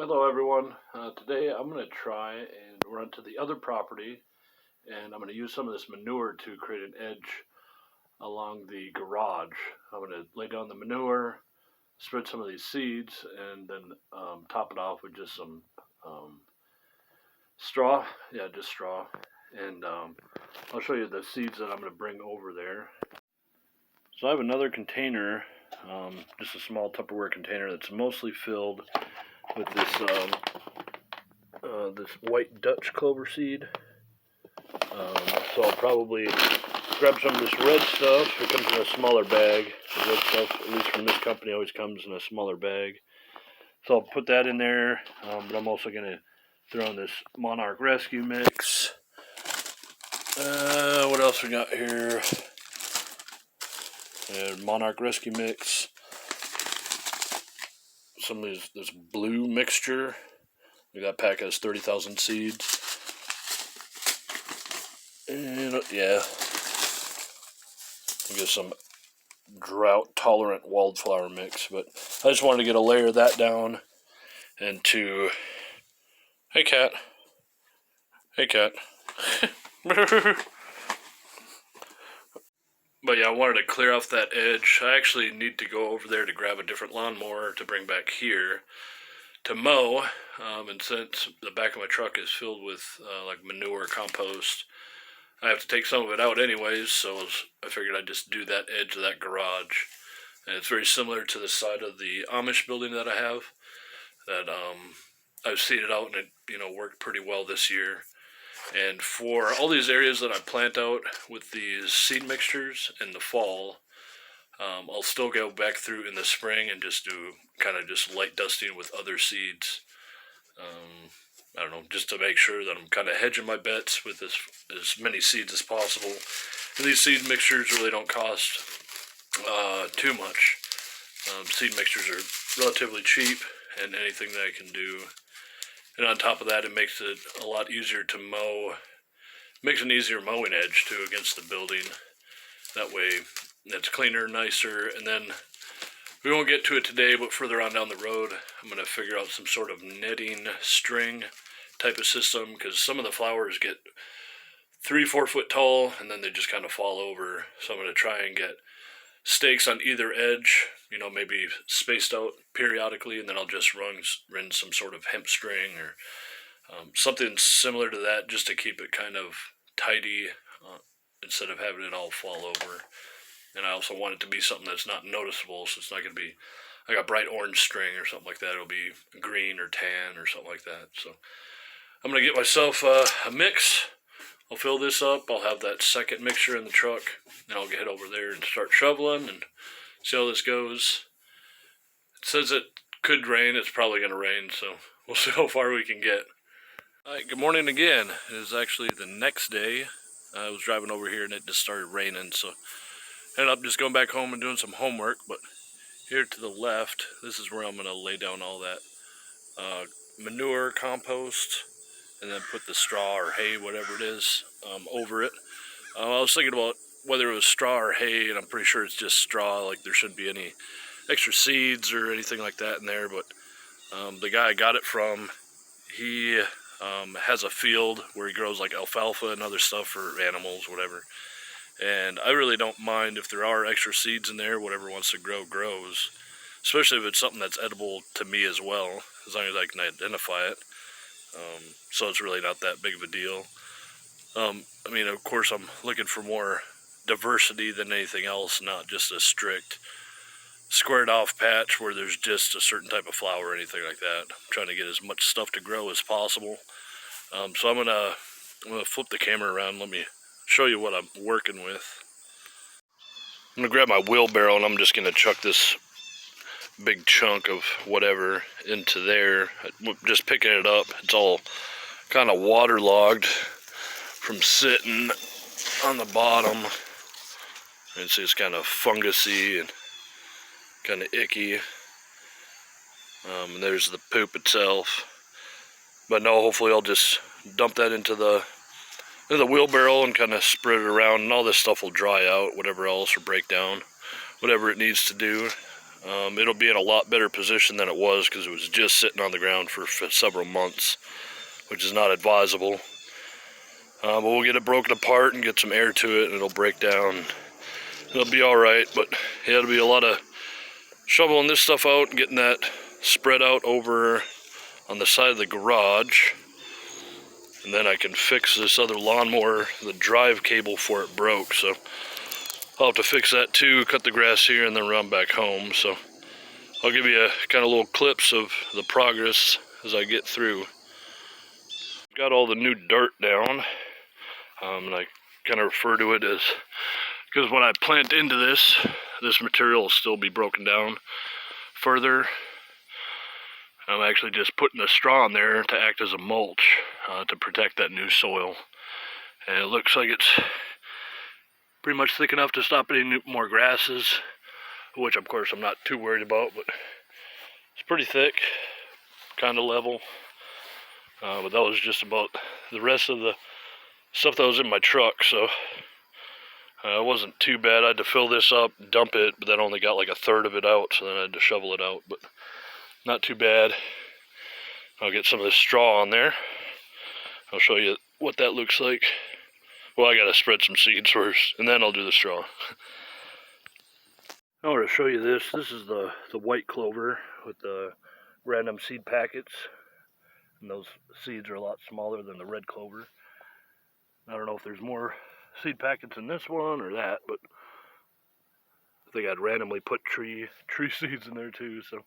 Hello everyone. Today I'm going to try and run to the other property, and I'm going to use some of this manure to create an edge along the garage. I'm going to lay down the manure, spread some of these seeds, and then top it off with just some straw. Yeah, just straw. And I'll show you the seeds that I'm going to bring over there. So I have another container, just a small Tupperware container that's mostly filled with this this white Dutch clover seed. So I'll probably grab some of this red stuff. It comes in a smaller bag. The red stuff, at least from this company, always comes in a smaller bag. So I'll put that in there, but I'm also going to throw in this Monarch Rescue mix. What else we got here? Monarch Rescue mix. Some of this blue mixture. That pack has 30,000 seeds. And yeah, we'll get some drought-tolerant wildflower mix. But I just wanted to get a layer of that down, and to hey cat. But yeah, I wanted to clear off that edge. I actually need to go over there to grab a different lawnmower to bring back here to mow. And since the back of my truck is filled with like manure, compost, I have to take some of it out anyways, so I figured I'd just do that edge of that garage. And it's very similar to the side of the Amish building that I have, that I've seeded out, and it worked pretty well this year. And for all these areas that I plant out with these seed mixtures in the fall, I'll still go back through in the spring and just do kind of just light dusting with other seeds. I don't know, just to make sure that I'm kind of hedging my bets with as many seeds as possible. And these seed mixtures really don't cost too much. Seed mixtures are relatively cheap, and anything that I can do. And on top of that, it makes it a lot easier to mow. Makes an easier mowing edge too against the building. That way, it's cleaner, nicer. And then we won't get to it today, but further on down the road, I'm going to figure out some sort of netting string type of system, because some of the flowers get 3-4 foot tall and then they just kind of fall over. So I'm going to try and get stakes on either edge, maybe spaced out periodically, and then I'll just run some sort of hemp string or something similar to that, just to keep it kind of tidy instead of having it all fall over. And I also want it to be something that's not noticeable, so it's not going to be like a bright orange string or something like that. It'll be green or tan or something like that. So I'm going to get myself a mix. I'll fill this up. I'll have that second mixture in the truck, and I'll get over there and start shoveling and see how this goes. It says it could rain. It's probably going to rain, so we'll see how far we can get. Alright, good morning again. It is actually the next day. I was driving over here and it just started raining, so I ended up just going back home and doing some homework. But here to the left, this is where I'm going to lay down all that manure, compost, and then put the straw or hay, whatever it is, over it. I was thinking about whether it was straw or hay, and I'm pretty sure it's just straw. Like, there shouldn't be any extra seeds or anything like that in there. But the guy I got it from, he has a field where he grows like alfalfa and other stuff for animals, whatever. And I really don't mind if there are extra seeds in there. Whatever wants to grow grows, especially if it's something that's edible to me as well, as long as I can identify it. So it's really not that big of a deal. I mean, of course, I'm looking for more diversity than anything else, not just a strict squared off patch where there's just a certain type of flower or anything like that. I'm trying to get as much stuff to grow as possible. So I'm gonna flip the camera around. Let me show you what I'm working with. I'm gonna grab my wheelbarrow and I'm just gonna chuck this big chunk of whatever into there. Just picking it up. It's all kind of waterlogged from sitting on the bottom. You can see it's kind of fungusy and kind of icky. And there's the poop itself. But no, hopefully I'll just dump that into the wheelbarrow and kind of spread it around, and all this stuff will dry out, whatever else, or break down, whatever it needs to do. It'll be in a lot better position than it was because it was just sitting on the ground for several months, which is not advisable. But we'll get it broken apart and get some air to it, and it'll break down. It'll be all right, but yeah, it'll be a lot of shoveling this stuff out and getting that spread out over on the side of the garage. And then I can fix this other lawnmower. The drive cable for it broke, so I'll have to fix that too, cut the grass here, and then run back home. So I'll give you a kind of little clips of the progress as I get through. Got all the new dirt down, and I kind of refer to it as, because when I plant into this material will still be broken down further. I'm actually just putting a straw in there to act as a mulch to protect that new soil. And it looks like it's pretty much thick enough to stop any more grasses, which of course I'm not too worried about, but it's pretty thick, kind of level. But that was just about the rest of the stuff that was in my truck, so it wasn't too bad. I had to fill this up, dump it, but then only got like a third of it out, so then I had to shovel it out, but not too bad. I'll get some of this straw on there. I'll show you what that looks like. Well, I gotta spread some seeds first, and then I'll do the straw. I want to show you this. This is the white clover with the random seed packets. And those seeds are a lot smaller than the red clover. I don't know if there's more seed packets in this one or that, but I think I'd randomly put tree seeds in there too, so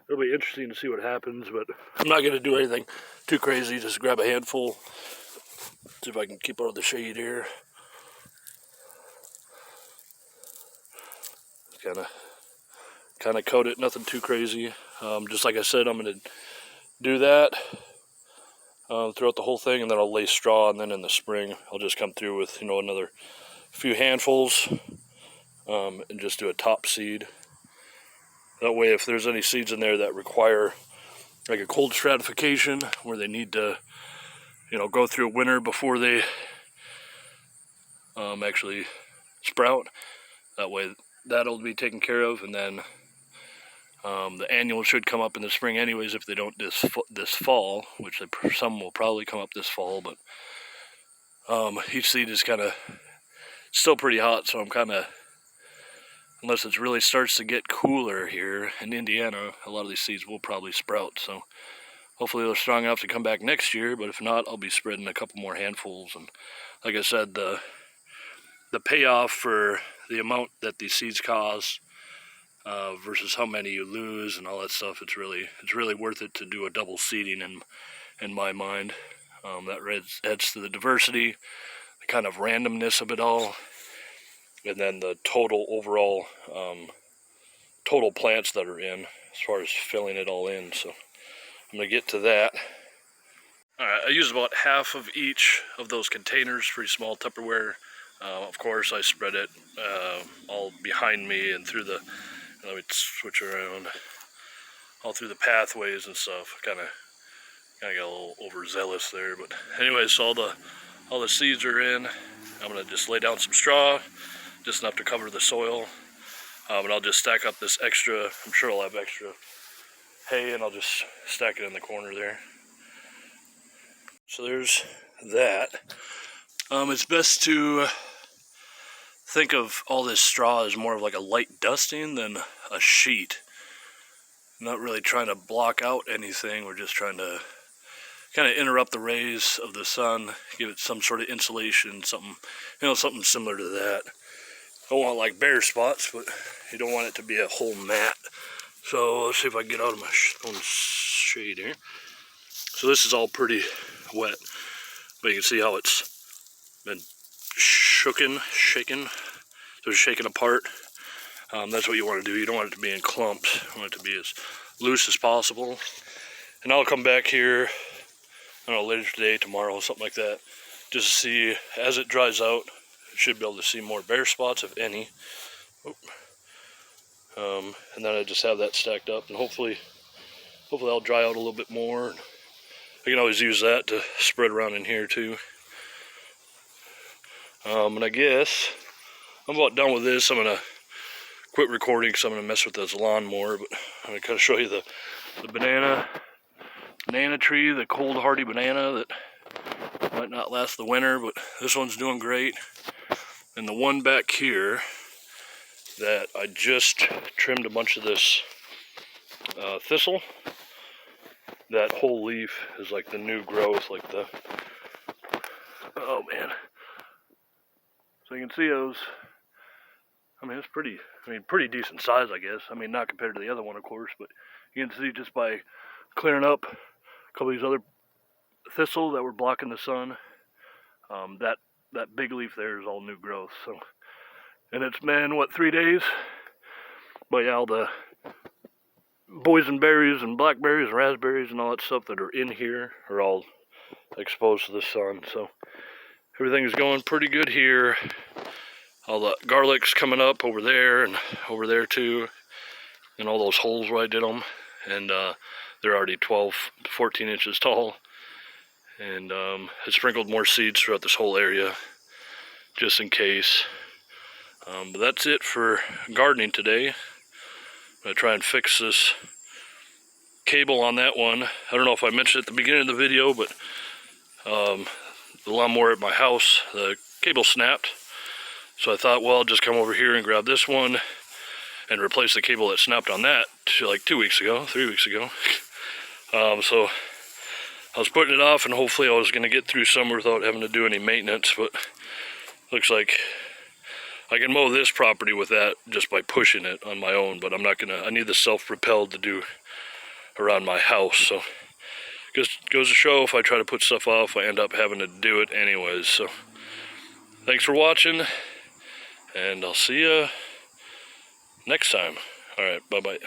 it'll be interesting to see what happens, but I'm not going to do anything too crazy. Just grab a handful, see if I can keep out of the shade here. Kind of coat it, nothing too crazy. Just like I said, I'm going to do that throughout the whole thing, and then I'll lay straw, and then in the spring I'll just come through with another few handfuls and just do a top seed. That way, if there's any seeds in there that require like a cold stratification where they need to go through a winter before they actually sprout, that way that'll be taken care of. And then the annual should come up in the spring anyways if they don't this fall, which some will probably come up this fall, but each seed is kind of still pretty hot, so I'm kind of, unless it really starts to get cooler here in Indiana, a lot of these seeds will probably sprout, so hopefully they're strong enough to come back next year, but if not, I'll be spreading a couple more handfuls. And like I said, the payoff for the amount that these seeds cost versus how many you lose and all that stuff, it's really worth it to do a double seeding in my mind. That adds to the diversity, the kind of randomness of it all, and then the total overall total plants that are in as far as filling it all in. So I'm going to get to that. Alright, I use about half of each of those containers, pretty small Tupperware. Of course, I spread it all behind me and through the, let me switch around, all through the pathways and stuff. Kind of got a little overzealous there, but anyway, so all the seeds are in. I'm going to just lay down some straw, just enough to cover the soil, and I'll just stack up this extra, I'm sure I'll have extra hay, and I'll just stack it in the corner there. So there's that. It's best to think of all this straw as more of like a light dusting than a sheet. Not really trying to block out anything, we're just trying to kind of interrupt the rays of the sun, give it some sort of insulation, something similar to that. I don't want like bare spots, but you don't want it to be a whole mat. So let's see if I can get out of my own shade here. So this is all pretty wet, but you can see how it's been shaken, so it's shaken apart. That's what you want to do. You don't want it to be in clumps. You want it to be as loose as possible. And I'll come back here, I don't know, later today, tomorrow, something like that, just to see as it dries out. I should be able to see more bare spots, if any. And then I just have that stacked up, and hopefully I'll dry out a little bit more. I can always use that to spread around in here too. And I guess I'm about done with this. I'm gonna quit recording because I'm going to mess with this lawnmower, but I'm going to kind of show you the banana tree, the cold hardy banana that might not last the winter, but this one's doing great. And the one back here that I just trimmed a bunch of this thistle, that whole leaf is like the new growth, like the, oh man. So you can see those, I mean, it's pretty decent size, I guess. I mean, not compared to the other one, of course, but you can see just by clearing up a couple of these other thistle that were blocking the sun, that big leaf there is all new growth. So, and it's been, what, 3 days? But yeah, all the boysenberries and blackberries and raspberries and all that stuff that are in here are all exposed to the sun. So everything's going pretty good here. All the garlic's coming up over there and over there too, and all those holes where I did them, and they're already 12 to 14 inches tall. And I sprinkled more seeds throughout this whole area just in case. But that's it for gardening today. I'm going to try and fix this cable on that one. I don't know if I mentioned it at the beginning of the video, but the lawnmower at my house, the cable snapped. So I thought, well, I'll just come over here and grab this one and replace the cable that snapped on that like 3 weeks ago. So I was putting it off, and hopefully I was going to get through summer without having to do any maintenance, but looks like I can mow this property with that just by pushing it on my own, but I'm not going to, I need the self-propelled to do around my house. So just goes to show, if I try to put stuff off, I end up having to do it anyways. So thanks for watching, and I'll see you next time. All right, bye-bye.